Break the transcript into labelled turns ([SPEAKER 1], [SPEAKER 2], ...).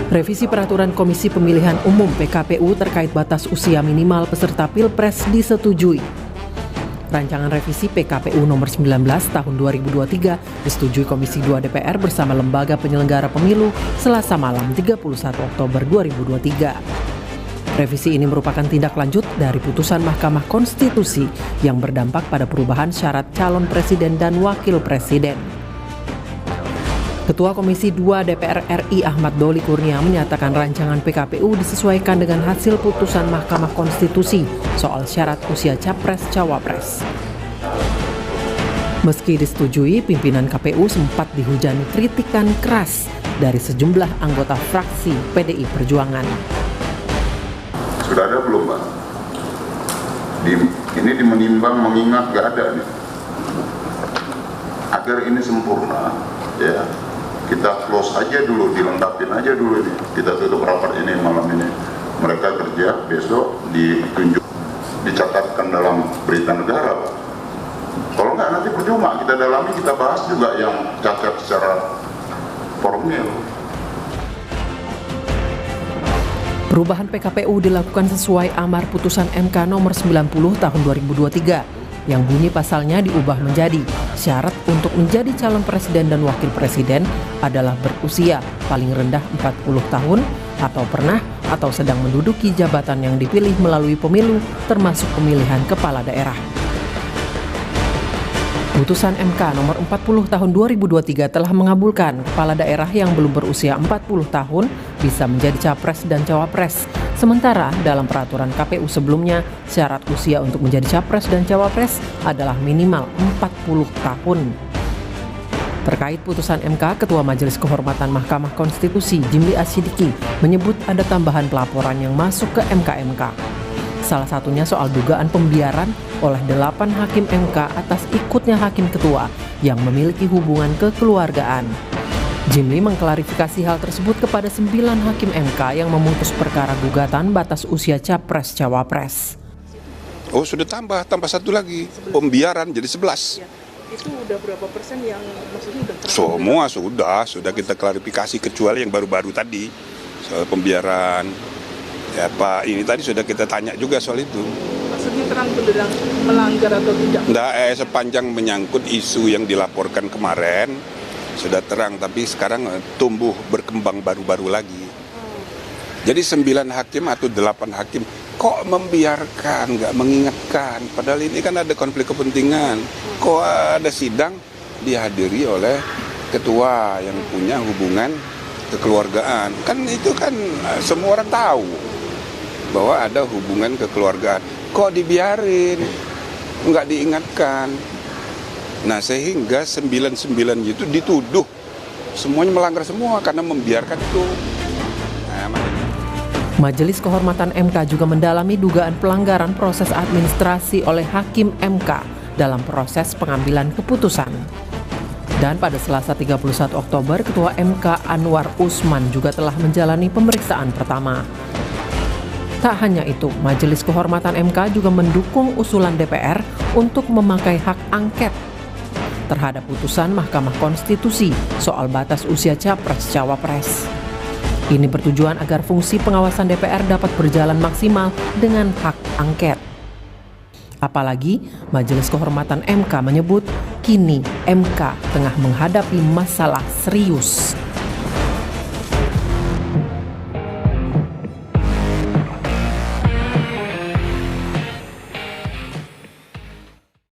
[SPEAKER 1] Revisi peraturan Komisi Pemilihan Umum (PKPU) terkait batas usia minimal peserta Pilpres disetujui. Rancangan revisi PKPU nomor 19 tahun 2023 disetujui Komisi 2 DPR bersama Lembaga Penyelenggara Pemilu Selasa malam 31 Oktober 2023. Revisi ini merupakan tindak lanjut dari putusan Mahkamah Konstitusi yang berdampak pada perubahan syarat calon presiden dan wakil presiden. Ketua Komisi 2 DPR RI Ahmad Doli Kurnia menyatakan rancangan PKPU disesuaikan dengan hasil putusan Mahkamah Konstitusi soal syarat usia Capres-Cawapres. Meski disetujui, pimpinan KPU sempat dihujani kritikan keras dari sejumlah anggota fraksi PDI Perjuangan.
[SPEAKER 2] Sudah ada belum, Pak? Ini menimbang mengingat nggak ada nih. Agar ini sempurna, ya. Kita close aja dulu, dilengkapin aja dulu nih. Kita tutup rapat ini malam ini. Mereka kerja, besok ditunjuk, dicatatkan dalam berita negara, Pak. Kalau nggak nanti percuma, kita dalami, kita bahas juga yang cacat secara formil.
[SPEAKER 1] Perubahan PKPU dilakukan sesuai amar putusan MK nomor 90 tahun 2023 yang bunyi pasalnya diubah menjadi syarat untuk menjadi calon presiden dan wakil presiden adalah berusia paling rendah 40 tahun atau pernah atau sedang menduduki jabatan yang dipilih melalui pemilu termasuk pemilihan kepala daerah. Putusan MK nomor 40 tahun 2023 telah mengabulkan kepala daerah yang belum berusia 40 tahun bisa menjadi capres dan cawapres. Sementara dalam peraturan KPU sebelumnya, syarat usia untuk menjadi capres dan cawapres adalah minimal 40 tahun. Terkait putusan MK, Ketua Majelis Kehormatan Mahkamah Konstitusi Jimli Asyidiki menyebut ada tambahan pelaporan yang masuk ke MK-MK. Salah satunya soal dugaan pembiaran oleh 8 hakim MK atas ikutnya hakim ketua yang memiliki hubungan kekeluargaan. Jimli mengklarifikasi hal tersebut kepada 9 hakim MK yang memutus perkara gugatan batas usia Capres-Cawapres.
[SPEAKER 3] Oh, sudah tambah satu lagi, pembiaran jadi 11.
[SPEAKER 4] Ya, itu udah berapa persen yang maksudnya udah
[SPEAKER 3] Semua sudah kita klarifikasi kecuali yang baru-baru tadi soal pembiaran. Ya Pak, ini tadi sudah kita tanya juga soal itu.
[SPEAKER 4] Maksudnya terang benderang melanggar atau tidak?
[SPEAKER 3] Nggak, sepanjang menyangkut isu yang dilaporkan kemarin sudah terang, tapi sekarang tumbuh berkembang baru-baru lagi. Jadi 9 hakim atau 8 hakim kok membiarkan, nggak mengingatkan, padahal ini kan ada konflik kepentingan. Kok ada sidang dihadiri oleh ketua yang punya hubungan kekeluargaan. Kan itu kan semua orang tahu bahwa ada hubungan kekeluargaan. Kok dibiarin, nggak diingatkan. Nah, sehingga 99 itu dituduh semuanya melanggar semua karena membiarkan itu.
[SPEAKER 1] Majelis Kehormatan MK juga mendalami dugaan pelanggaran proses administrasi oleh hakim MK dalam proses pengambilan keputusan. Dan pada Selasa 31 Oktober, Ketua MK Anwar Usman juga telah menjalani pemeriksaan pertama. Tak hanya itu, Majelis Kehormatan MK juga mendukung usulan DPR untuk memakai hak angket terhadap putusan Mahkamah Konstitusi soal batas usia Capres-Cawapres. Ini bertujuan agar fungsi pengawasan DPR dapat berjalan maksimal dengan hak angket. Apalagi Majelis Kehormatan MK menyebut kini MK tengah menghadapi masalah serius.